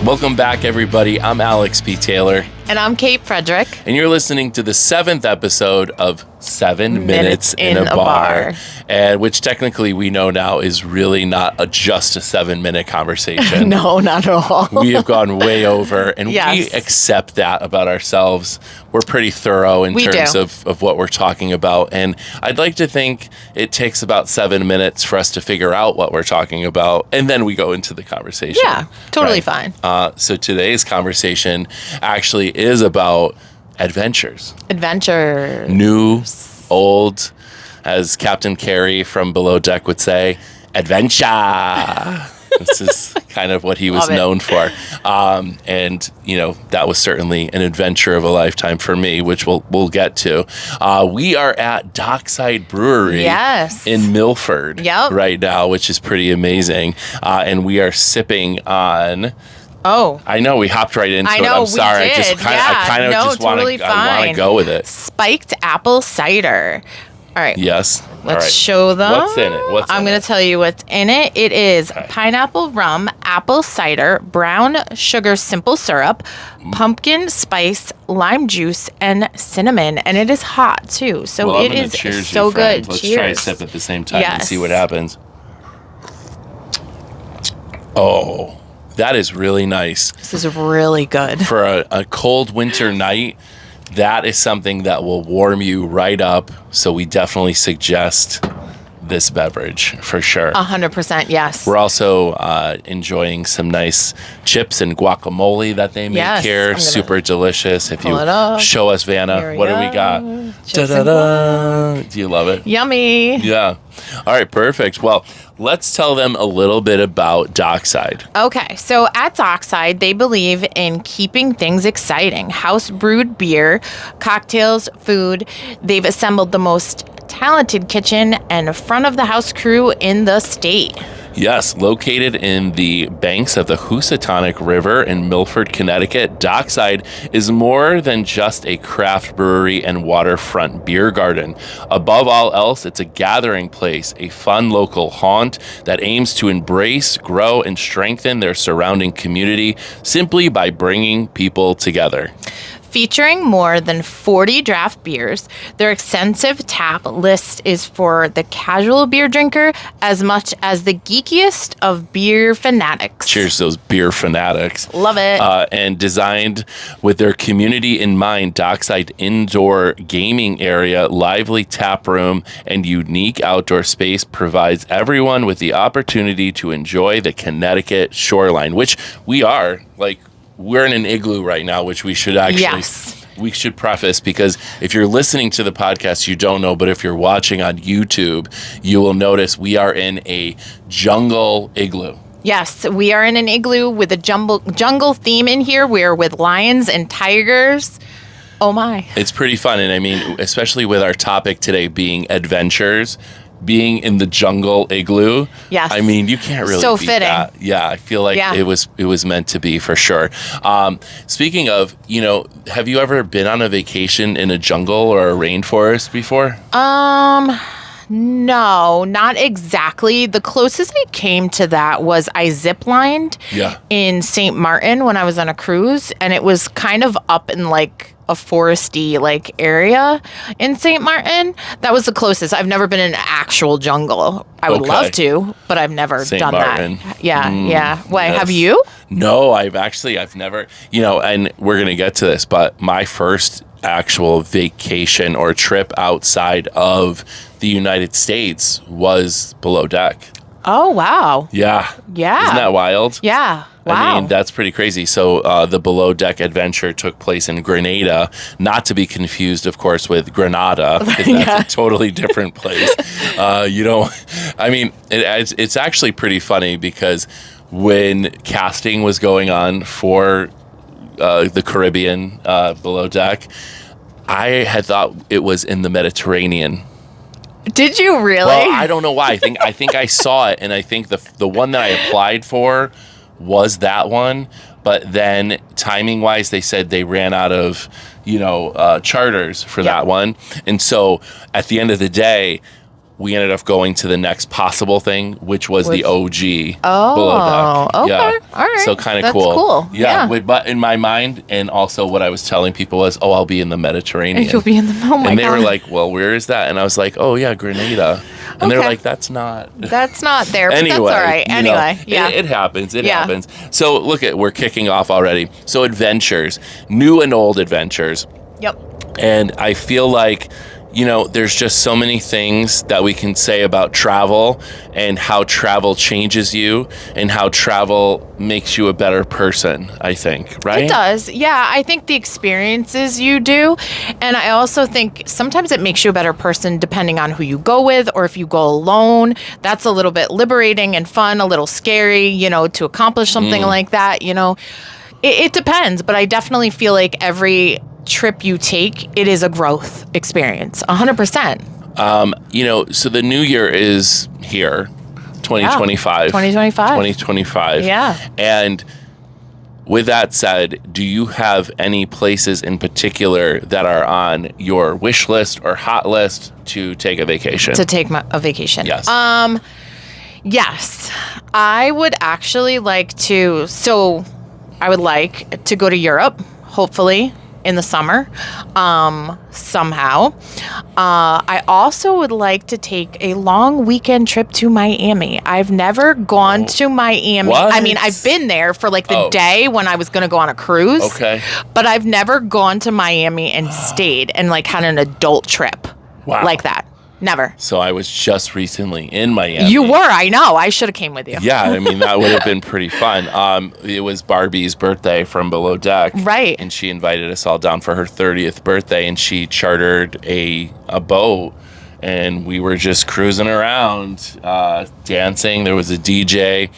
Welcome back, everybody. I'm Alex P. Taylor. And I'm Kate Frederick. And you're listening to the 7th episode of 7 Minutes in a Bar. And which technically we know now is really not just a 7-minute conversation. No, not at all. We have gone way over, and Yes. we accept that about ourselves. We're pretty thorough in terms of what we're talking about. And I'd like to think it takes about 7 minutes for us to figure out what we're talking about, and then we go into the conversation. Yeah, totally fine. So today's conversation actually is about adventures. Adventure. New, old, as Captain Carey from Below Deck would say, adventure. This is kind of what he was known for. And, you know, that was certainly an adventure of a lifetime for me, which we'll get to. We are at Dockside Brewery in Milford right now, which is pretty amazing. And we are sipping on... Oh, I know we hopped right into it. I'm sorry. I kind of just want to go with it. Spiked apple cider. All right. Yes. Let's show them. What's in it? I'm going to tell you what's in it. It is pineapple rum, apple cider, brown sugar simple syrup, pumpkin spice, lime juice, and cinnamon. And it is hot too. So it is so good. Let's cheers. try a sip at the same time and see what happens. Oh. That is really nice. This is really good. For a cold winter night, that is something that will warm you right up. So we definitely suggest this beverage for sure. 100%, yes. We're also enjoying some nice chips and guacamole that they make here. Super delicious. If you show us, Vanna, what do we got? Do you love it? Yummy. Yeah. All right, perfect. Well, let's tell them a little bit about Dockside. Okay, so at Dockside, they believe in keeping things exciting. House-brewed beer, cocktails, food. They've assembled the most talented kitchen and front-of-the-house crew in the state. Yes, located in the banks of the Housatonic River in Milford, Connecticut, Dockside is more than just a craft brewery and waterfront beer garden. Above all else, it's a gathering place, a fun local haunt that aims to embrace, grow, and strengthen their surrounding community simply by bringing people together. Featuring more than 40 draft beers, their extensive tap list is for the casual beer drinker as much as the geekiest of beer fanatics. Cheers, those beer fanatics. Love it. And designed with their community in mind, Dockside indoor gaming area, lively tap room, and unique outdoor space provides everyone with the opportunity to enjoy the Connecticut shoreline, which we are, we're in an igloo right now, which we should actually, we should preface, because if you're listening to the podcast, you don't know, but if you're watching on YouTube, you will notice we are in a jungle igloo. Yes, we are in an igloo with a jungle theme in here. We're with lions and tigers. Oh my. It's pretty fun. And I mean, especially with our topic today being adventures, being in the jungle igloo. Yes. I mean, you can't really beat fitting. that. Yeah, I feel like it was meant to be for sure. Speaking of, have you ever been on a vacation in a jungle or a rainforest before? No, not exactly. The closest I came to that was I ziplined in St. Martin when I was on a cruise, and it was kind of up in a foresty area in St. Martin. That was the closest. I've never been in an actual jungle. I would love to, but I've never done that. Yeah. Why, have you? No, I've never, and we're going to get to this, but my first actual vacation or trip outside of the United States was Below Deck. Oh, wow. Yeah. Isn't that wild? Yeah. Wow. I mean, that's pretty crazy. So the Below Deck adventure took place in Grenada, not to be confused, of course, with Granada, because that's a totally different place. It's actually pretty funny, because when casting was going on for the Caribbean Below Deck, I had thought it was in the Mediterranean. Did you really? Well, I don't know why. I think I saw it, and I think the one that I applied for was that one, but then timing wise, they said they ran out of charters for that one, and so at the end of the day, we ended up going to the next possible thing, which was the OG Oh, below deck. okay. Yeah. All right. So kind of That's cool. cool. Yeah. Yeah. But in my mind, and also what I was telling people was, I'll be in the Mediterranean. And you'll be in the, oh my And they God. were like, well, where is that? And I was like, oh, yeah, Grenada. And they're Okay. like, that's not. That's not there, but Anyway, that's all right. you know, Anyway, yeah. It happens. It Yeah. happens. So we're kicking off already. So adventures, new and old adventures. Yep. And I feel like, there's just so many things that we can say about travel and how travel changes you and how travel makes you a better person, I think, right? It does. Yeah, I think the experiences you do. And I also think sometimes it makes you a better person depending on who you go with, or if you go alone. That's a little bit liberating and fun, a little scary, to accomplish something like that. It depends, but I definitely feel like every trip you take, it is a growth experience, 100%. So the new year is here, 2025. 2025. Yeah. And with that said, do you have any places in particular that are on your wish list or hot list to take a vacation? To take a vacation. Yes. Yes. I would actually like to, I would like to go to Europe, hopefully in the summer, somehow. I also would like to take a long weekend trip to Miami. I've never gone to Miami. What? I mean, I've been there for like the day when I was going to go on a cruise. Okay. But I've never gone to Miami and stayed and like had an adult trip like that. Never. So I was just recently in Miami. You were, I know. I should have came with you. Yeah, I mean, that would have been pretty fun. It was Barbie's birthday from Below Deck. Right. And she invited us all down for her 30th birthday, and she chartered a boat, and we were just cruising around, dancing. There was a DJ.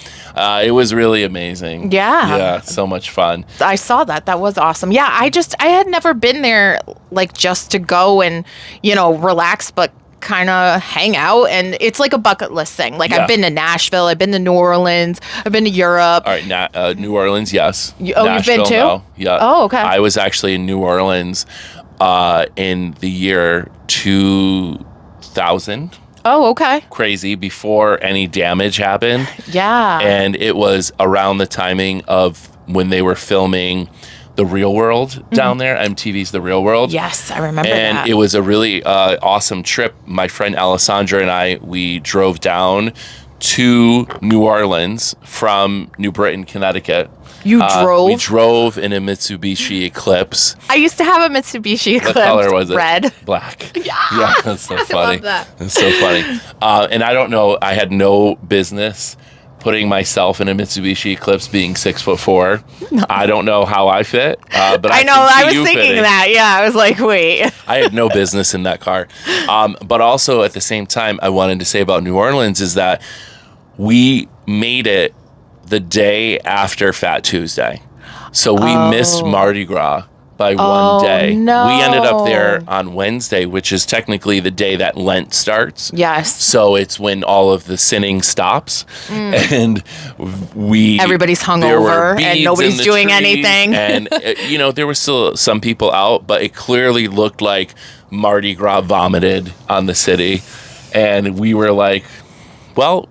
It was really amazing. Yeah. Yeah, so much fun. I saw that. That was awesome. Yeah, I had never been there, like, just to go and, relax, but kind of hang out, and it's like a bucket list thing. Like, I've been to Nashville, I've been to New Orleans, I've been to Europe. All right, New Orleans, yes. You've Nashville, been too? no. Yeah. Oh, okay. I was actually in New Orleans in the year 2000. Oh, okay. Crazy, before any damage happened. Yeah. And it was around the timing of when they were filming The Real World down there. MTV's The Real World. Yes, I remember and that. It was a really awesome trip. My friend Alessandra and we drove down to New Orleans from New Britain, Connecticut. You drove? We drove in a Mitsubishi Eclipse. I used to have a Mitsubishi Eclipse. What color was it? Red. Black. Yeah. That's so funny. love that. That's so funny. And I don't know, I had no business putting myself in a Mitsubishi Eclipse being 6'4". No. I don't know how I fit, but I know I was thinking that. Yeah, I was like, wait. I had no business in that car. But also at the same time, I wanted to say about New Orleans is that we made it the day after Fat Tuesday. So we missed Mardi Gras by one day. No. We ended up there on Wednesday, which is technically the day that Lent starts. Yes. So it's when all of the sinning stops. And everybody's hungover and nobody's doing trees, anything. And, there were still some people out, but it clearly looked like Mardi Gras vomited on the city. And we were like, well,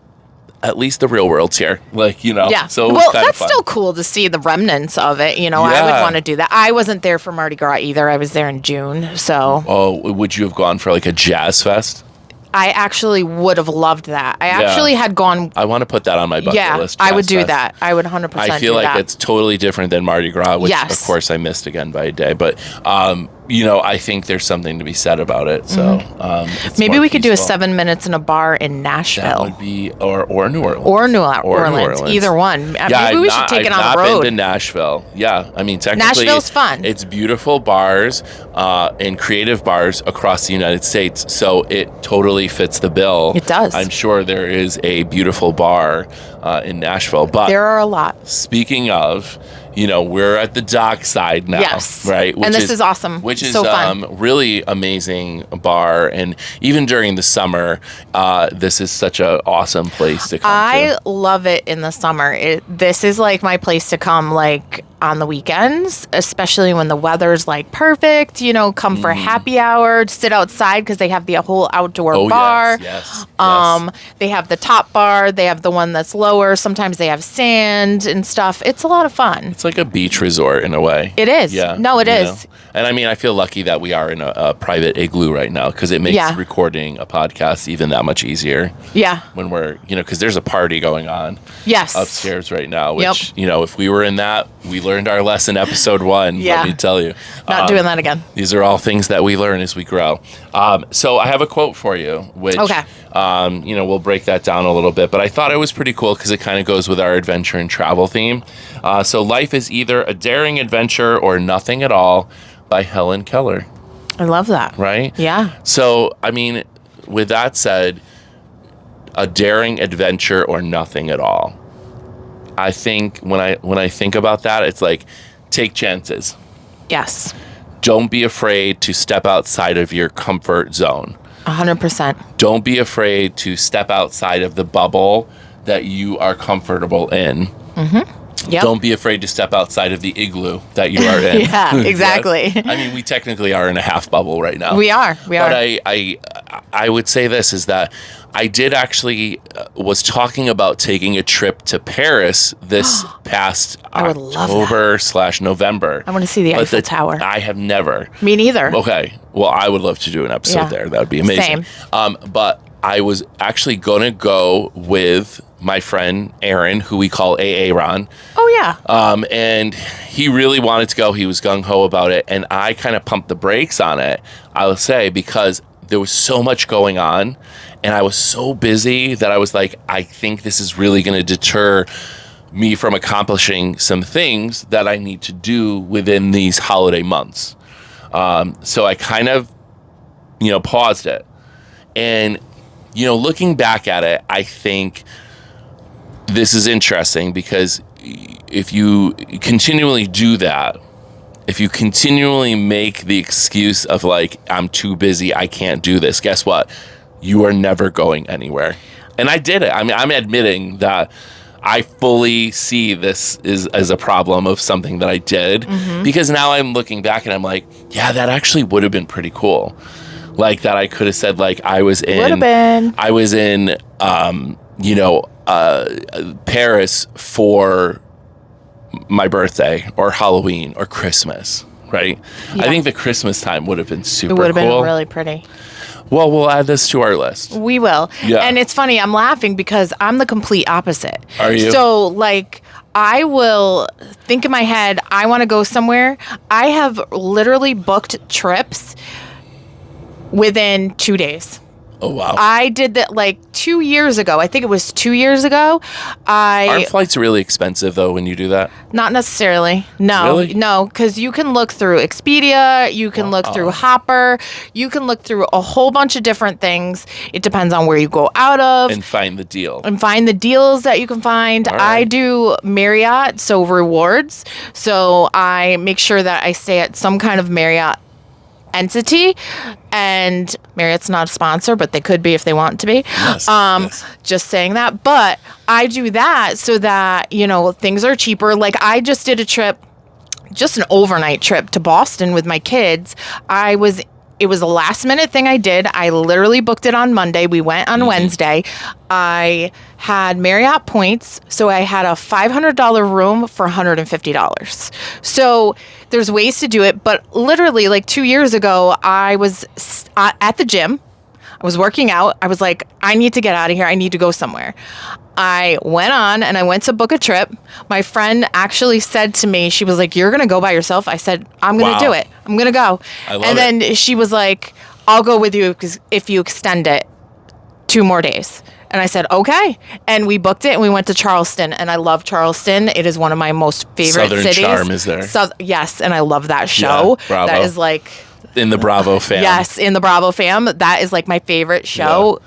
at least the real world's here. Yeah. So it was kind of that's fun. still cool to see the remnants of it. I would want to do that. I wasn't there for Mardi Gras either. I was there in June. So. Oh, would you have gone for like a jazz fest? I actually would have loved that. I actually had gone. I want to put that on my bucket list. I would do fest. that. I would 100% I feel like it's totally different than Mardi Gras, which of course I missed again by a day. But I think there's something to be said about it. So it's maybe more we could do a peaceful. 7 minutes in a bar in Nashville. That would be or New Orleans. Or New Orleans. Either one. Maybe we should take it on the road. I've not been to Nashville. Yeah, I mean technically Nashville's fun. It's beautiful bars and creative bars across the United States. So it totally fits the bill. It does. I'm sure there is a beautiful bar in Nashville. But there are a lot. Speaking of, we're at the Dockside now. Yes. Right? And this is awesome. Which is so fun. Really amazing bar. And even during the summer, this is such an awesome place to come to. I love it in the summer. This is like my place to come, like on the weekends, especially when the weather's like perfect, you know, come for happy hour, sit outside because they have the whole outdoor bar. Yes. They have the top bar. They have the one that's lower. Sometimes they have sand and stuff. It's a lot of fun. It's like a beach resort in a way. It is. Yeah. No, it is. Know? And I mean, I feel lucky that we are in a private igloo right now because it makes recording a podcast even that much easier. Yeah. When we're, you know, because there's a party going on upstairs right now, which, you know, if we were in that, we learned our lesson episode 1, let me tell you. Not doing that again. These are all things that we learn as we grow. So I have a quote for you, which, you know, we'll break that down a little bit, but I thought it was pretty cool because it kind of goes with our adventure and travel theme. So life is either a daring adventure or nothing at all, by Helen Keller. I love that. Right? Yeah. So, I mean, with that said, a daring adventure or nothing at all. I think when I think about that, it's like, take chances. Yes. Don't be afraid to step outside of your comfort zone. 100%. Don't be afraid to step outside of the bubble that you are comfortable in. Mm-hmm. Yep. Don't be afraid to step outside of the igloo that you are in. Yeah, exactly. I mean, we technically are in a half bubble right now. We are. But I would say this is that I did actually was talking about taking a trip to Paris this past October/November. I want to see the Eiffel Tower. I have never. Me neither. Okay. Well, I would love to do an episode there. That would be amazing. Same. But I was actually going to go with my friend Aaron, who we call AA Ron. Oh, yeah. And he really wanted to go. He was gung-ho about it. And I kind of pumped the brakes on it, I will say, because there was so much going on. And I was so busy that I was like, I think this is really going to deter me from accomplishing some things that I need to do within these holiday months. So I kind of, you know, paused it. And, you know, looking back at it, I think this is interesting because if you continually do that, if you continually make the excuse of like, I'm too busy, I can't do this, guess what? You are never going anywhere. And I did it. I mean, I'm admitting that I fully see this as a problem of something that I did because now I'm looking back and I'm like, yeah, that actually would have been pretty cool. Like that I could have said like I was in, you know, Paris for my birthday or Halloween or Christmas, right? Yeah. I think the Christmas time would have been super cool. It would have been really pretty. Well, we'll add this to our list. We will. Yeah. And it's funny, I'm laughing because I'm the complete opposite. Are you? So, like, I will think in my head, I want to go somewhere. I have literally booked trips within 2 days. Oh, wow. I did that like 2 years ago. I think it was 2 years ago. Aren't flights really expensive, though, when you do that? Not necessarily. No. Really? No, because you can look through Expedia. You can look through Hopper. You can look through a whole bunch of different things. It depends on where you go out of. And find the deal. And find the deals that you can find. Right. I do Marriott, so rewards. So I make sure that I stay at some kind of Marriott entity, and Marriott's not a sponsor, but they could be if they want to be. Yes. Just saying that. But I do that so that, you know, things are cheaper. Like I just did a trip, just an overnight trip to Boston with my kids. It was a last minute thing I did. I literally booked it on Monday. We went on Wednesday. I had Marriott points, so I had a $500 room for $150. So there's ways to do it, but literally like 2 years ago, I was at the gym. I was working out. I was like, I need to get out of here. I need to go somewhere. I went on and I went to book a trip. My friend actually said to me, she was like, you're going to go by yourself? I said, I'm going to do it. I'm going to go. And then she was like, I'll go with you if you extend it 2 more days. And I said, okay. And we booked it and we went to Charleston. And I love Charleston. It is one of my most favorite cities. Southern Charm is there. Yes. And I love that show. Yeah, Bravo. That is like... In the Bravo fam. Yes, in the Bravo fam. That is like my favorite show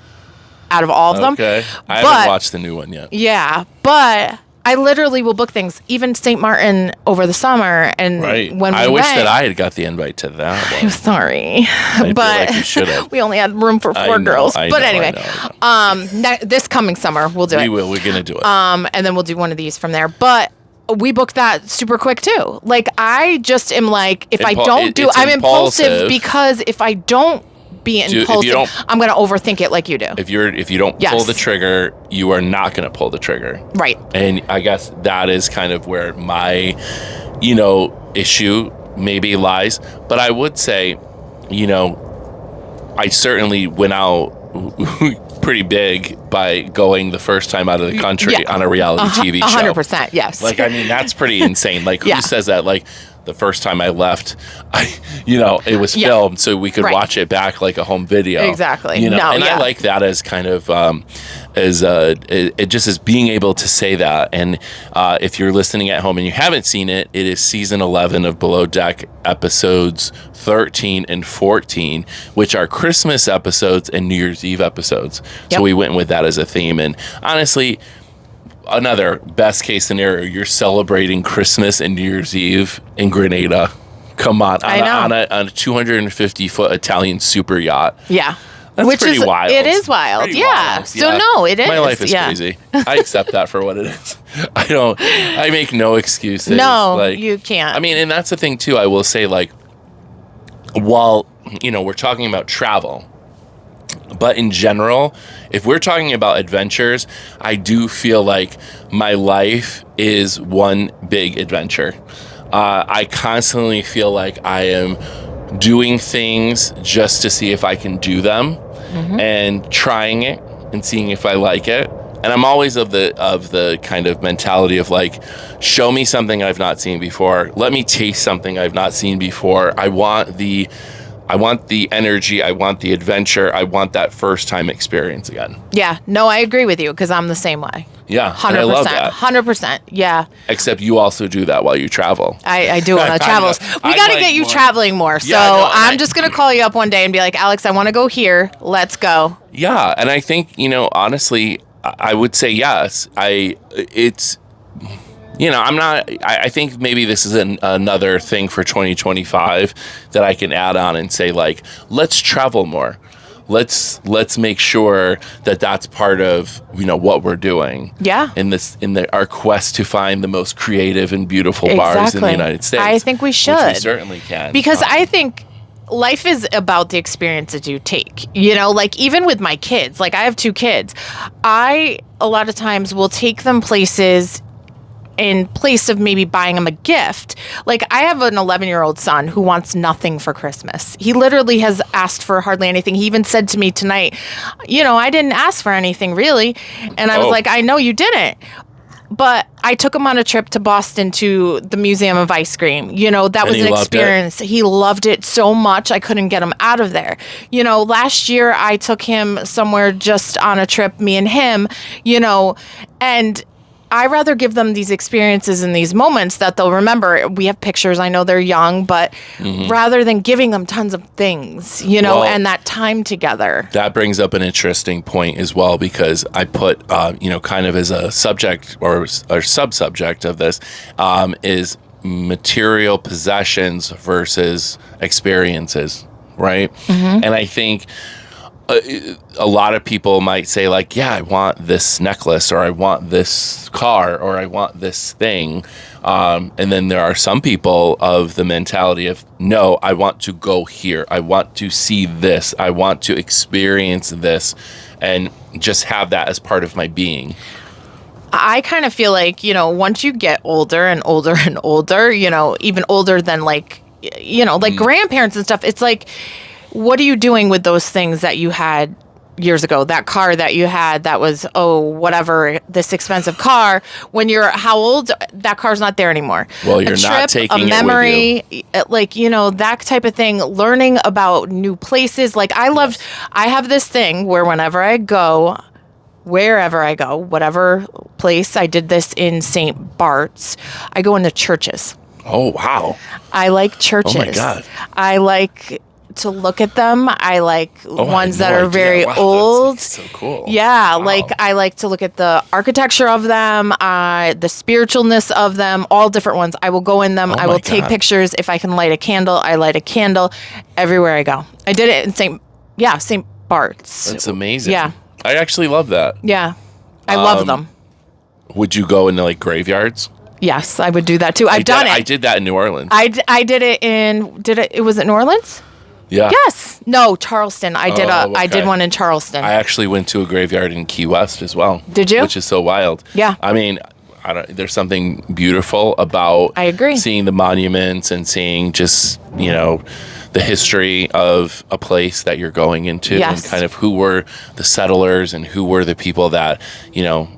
out of all of them. Okay. I haven't watched the new one yet. Yeah, but I literally will book things, even St. Martin over the summer. And when I wish that I had got the invite to that one. I'm sorry. I but feel like you should have. We only had room for 4 girls. But anyway, I know. This coming summer, we'll do it. We will. We're going to do it. And then we'll do one of these from there. But we booked that super quick too. Like, I just am like, if I don't do, it's I'm impulsive impulsive. because if I don't be impulsive, I'm going to overthink it like you do. If you don't pull the trigger, you are not going to pull the trigger. Right. And I guess that is kind of where my, issue maybe lies. But I would say, I certainly went out pretty big by going the first time out of the country on a reality TV show. 100%, yes. Like, I mean, that's pretty insane. Like, who says that? Like, the first time I left, it was filmed so we could watch it back like a home video. Exactly. I like that as kind of it just as being able to say that. And if you're listening at home and you haven't seen it, it is season 11 of Below Deck, episodes 13 and 14, which are Christmas episodes and New Year's Eve episodes. So we went with that as a theme. And honestly, another best case scenario, you're celebrating Christmas and New Year's Eve in Grenada. Come on, on a 250-foot Italian super yacht. Yeah. That's pretty wild. It is wild. Wild. So no, it is. My life is crazy. I accept that for what it is. I make no excuses. No, you can't. I mean, and that's the thing too. I will say, like, while, we're talking about travel, but in general, if we're talking about adventures, I do feel like my life is one big adventure. I constantly feel like I am doing things just to see if I can do them, and trying it and seeing if I like it. And I'm always of the kind of mentality of like, show me something I've not seen before. Let me taste something I've not seen before. I want the energy. I want the adventure. I want that first time experience again. Yeah. No, I agree with you because I'm the same way. Yeah. 100%. And I love that. 100%. Yeah. Except you also do that while you travel. I do on the travels. We got to get you traveling more. So I'm just going to call you up one day and be like, Alex, I want to go here. Let's go. Yeah. And I think, honestly, I would say yes. I think maybe this is another thing for 2025 that I can add on and say, like, let's travel more. Let's make sure that that's part of, what we're doing. Yeah. In our quest to find the most creative and beautiful bars in the United States. I think we should. Which we certainly can. Because I think life is about the experiences you take, like even with my kids, like I have 2 kids. I, a lot of times will take them places in place of maybe buying him a gift. Like, I have an 11-year-old son who wants nothing for Christmas. He literally has asked for hardly anything. He even said to me tonight, I didn't ask for anything really. And I was like, I know you didn't. But I took him on a trip to Boston to the Museum of Ice Cream. That was an experience. He loved it so much, I couldn't get him out of there. Last year I took him somewhere just on a trip, me and him, and I rather give them these experiences and these moments that they'll remember. We have pictures. I know they're young, but rather than giving them tons of things, and that time together. That brings up an interesting point as well, because I put, kind of as a subject or sub-subject of this, is material possessions versus experiences, right? And I think a lot of people might say, like, yeah, I want this necklace, or I want this car, or I want this thing. And then there are some people of the mentality of, no, I want to go here. I want to see this. I want to experience this and just have that as part of my being. I kind of feel like, once you get older and older and older, even older than like grandparents and stuff, it's like, what are you doing with those things that you had years ago? That car that you had that was, whatever, this expensive car. When you're how old? That car's not there anymore. Well, you're not taking a memory, it with you. Like, that type of thing. Learning about new places. Like, I have this thing where whenever I go, wherever I go, whatever place, I did this in St. Bart's, I go into churches. Oh, wow. I like churches. Oh, my God. I like to look at them. I like ones that are very old. That's so cool. Yeah, wow. Like I like to look at the architecture of them, the spiritualness of them, all different ones. I will go in them. I will take pictures. If I can light a candle, I light a candle everywhere I go. I did it in St. Bart's. That's amazing. Yeah. I actually love that. Yeah. I love them. Would you go into like graveyards? Yes, I would do that too. I've done it. I did that in New Orleans. I did it was it New Orleans? Yeah. Yes. No, Charleston. I did one in Charleston. I actually went to a graveyard in Key West as well. Did you? Which is so wild. Yeah. I mean, there's something beautiful about I agree. seeing the monuments and seeing just, the history of a place that you're going into Yes. and kind of who were the settlers and who were the people that,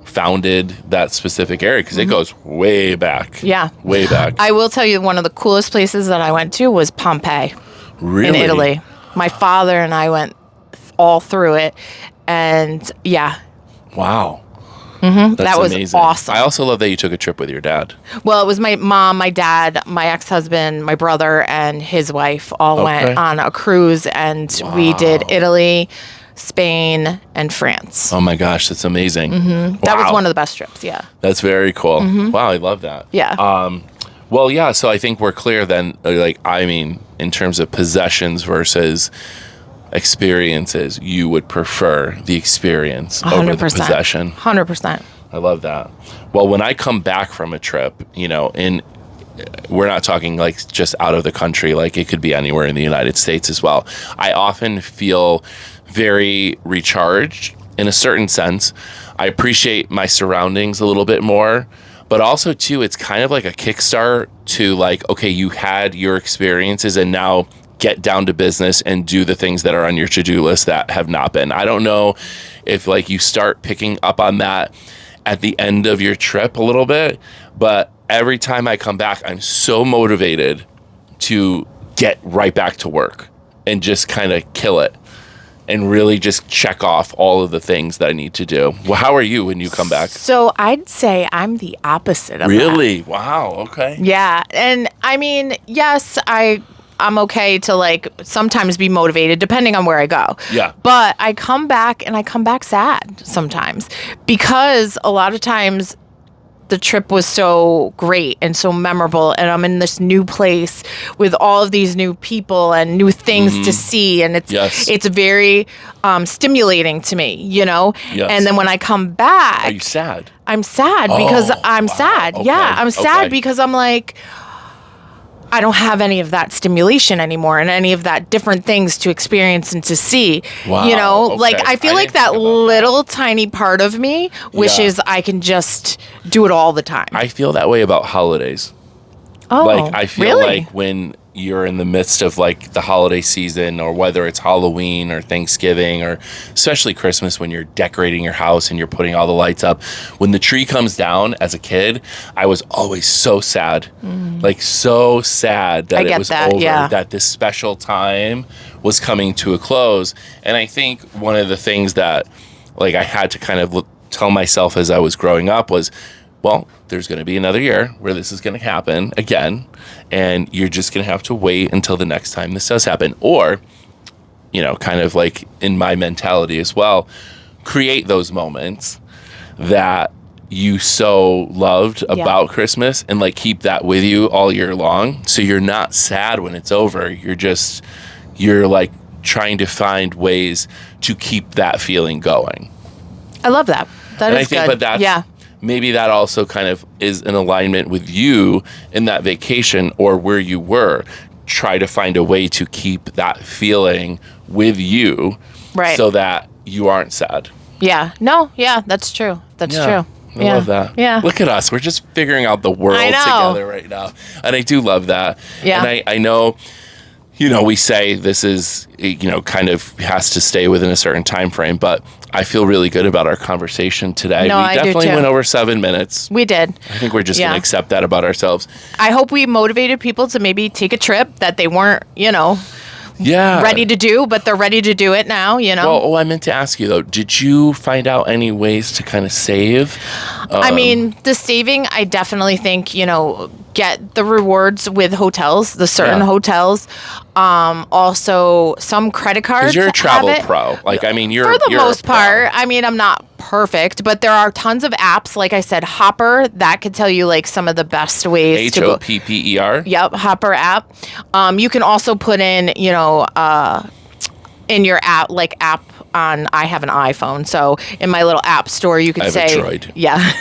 founded that specific area, because it goes way back. Yeah. Way back. I will tell you, one of the coolest places that I went to was Pompeii. Really? In Italy. My father and I went all through it. And yeah. Wow. Mm-hmm. That's that was amazing. awesome. I also love that you took a trip with your dad. Well, it was my mom, my dad, my ex-husband, my brother, and his wife all went on a cruise, and we did Italy, Spain, and France. Oh my gosh, that's amazing. Mm-hmm. Wow. That was one of the best trips, yeah. That's very cool. Mm-hmm. Wow, I love that. Yeah. Well, yeah, so I think we're clear then, in terms of possessions versus experiences, you would prefer the experience 100%. over the possession. 100%. I love that. Well, when I come back from a trip, and we're not talking like just out of the country, like it could be anywhere in the United States as well, I often feel very recharged in a certain sense. I appreciate my surroundings a little bit more, but also too, it's kind of like a kickstart to like, okay, you had your experiences and now get down to business and do the things that are on your to-do list that have not been. I don't know if like you start picking up on that at the end of your trip a little bit, but every time I come back, I'm so motivated to get right back to work and just kind of kill it and really just check off all of the things that I need to do. Well, how are you when you come back? So I'd say I'm the opposite of that. Really? Wow. Okay. Yeah. And I mean, yes, I'm okay to like sometimes be motivated depending on where I go. Yeah. But I come back sad sometimes, because a lot of times the trip was so great and so memorable, and I'm in this new place with all of these new people and new things to see, and it's very stimulating to me, Yes. And then when I come back, Are you sad? I'm sad because I'm sad. Okay. Yeah, I'm sad Okay. because I'm like, I don't have any of that stimulation anymore and any of that different things to experience and to see. Wow, Like okay. I feel I like didn't that think about little tiny part of me wishes I can just do it all the time. I feel that way about holidays. Oh, Like, I feel really? like when you're in the midst of like the holiday season, or whether it's Halloween or Thanksgiving, or especially Christmas, when you're decorating your house and you're putting all the lights up, when the tree comes down as a kid, I was always so sad, like so sad that it was over, that this special time was coming to a close. And I think one of the things that like I had to kind of tell myself as I was growing up was, well, there's going to be another year where this is going to happen again, and you're just going to have to wait until the next time this does happen. Or, kind of like in my mentality as well, create those moments that you so loved about Christmas and like keep that with you all year long. So you're not sad when it's over. You're like trying to find ways to keep that feeling going. I love that. That is good. But that's, maybe that also kind of is in alignment with you in that vacation or where you were. Try to find a way to keep that feeling with you, right? So that you aren't sad. Yeah. No. Yeah. That's true. That's true. I love that. Yeah. Look at us. We're just figuring out the world together right now. And I do love that. Yeah. And I know, we say this is, kind of has to stay within a certain time frame, but I feel really good about our conversation today. No, we definitely went over 7 minutes. We did. I think we're just going to accept that about ourselves. I hope we motivated people to maybe take a trip that they weren't, ready to do, but they're ready to do it now, Well, I meant to ask you, though, did you find out any ways to kind of save? I mean, the saving, I definitely think, get the rewards with hotels, the certain hotels. Also, some credit cards. Because you're a travel pro. Like, I mean, for the most part. I mean, I'm not perfect, but there are tons of apps. Like I said, Hopper, that could tell you like some of the best ways to go. Hopper. Yep, Hopper app. You can also put in, in your app, I have an iPhone, so in my little app store, you can say, I have a Droid. Yeah.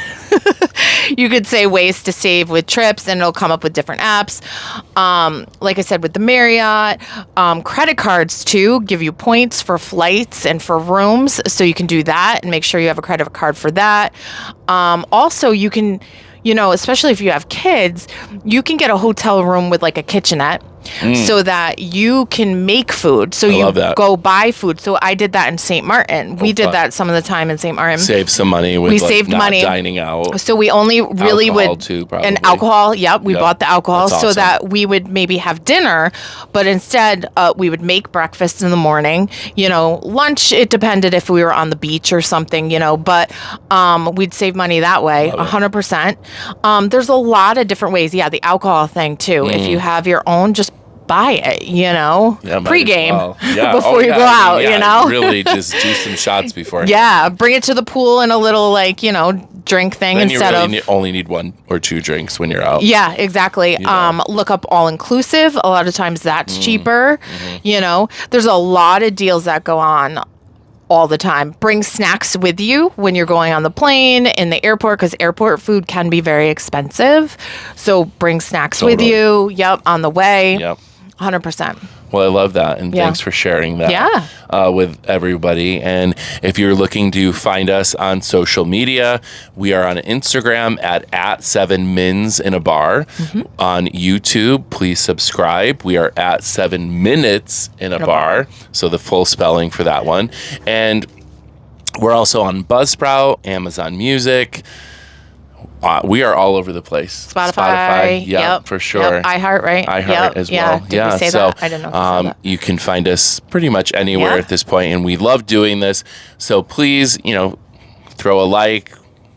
You could say ways to save with trips, and it'll come up with different apps. Like I said, with the Marriott, credit cards too give you points for flights and for rooms, so you can do that and make sure you have a credit card for that. Also, you can, especially if you have kids, you can get a hotel room with like a kitchenette. So that you can make food. So you go buy food. So I did that in St. Martin. We did that some of the time in St. Martin. Save some money with saved not money dining out. So we only really alcohol too, probably. And alcohol. Yep, we bought the alcohol so that we would maybe have dinner, but instead we would make breakfast in the morning. Lunch, it depended if we were on the beach or something. But we'd save money that way. 100%. There's a lot of different ways. Yeah, the alcohol thing too. If you have your own, just buy it, pre-game before you go out, really just do some shots before. Yeah, bring it to the pool in a little drink thing then instead you really only need 1 or 2 drinks when you're out. Yeah, exactly. Look up all-inclusive. A lot of times that's cheaper. There's a lot of deals that go on all the time. Bring snacks with you when you're going on the plane, in the airport, because airport food can be very expensive. So bring snacks with you. Yep, on the way. Yep. 100%. Well, I love that, and thanks for sharing that with everybody. And if you're looking to find us on social media, we are on Instagram at 7 Mins in a Bar. On YouTube, please subscribe. We are at 7 Minutes in a Bar, so the full spelling for that one. And we're also on Buzzsprout, Amazon Music. We are all over the place. Spotify. Yep, for sure. Yep. iHeart, right? iHeart as well. Did we say that? I didn't know if you said that. You can find us pretty much anywhere at this point, and we love doing this. So please, throw a like,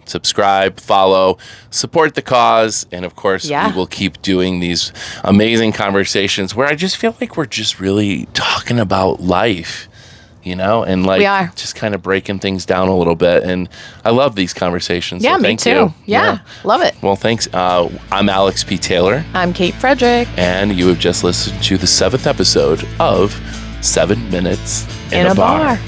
subscribe, follow, support the cause, and of course, we will keep doing these amazing conversations where I just feel like we're just really talking about life. And we are. just kind of breaking things down a little bit. And I love these conversations. Yeah, so me too. Yeah, love it. Well, thanks. I'm Alex P. Taylor. I'm Kate Frederick. And you have just listened to the 7th episode of 7 Minutes in a Bar.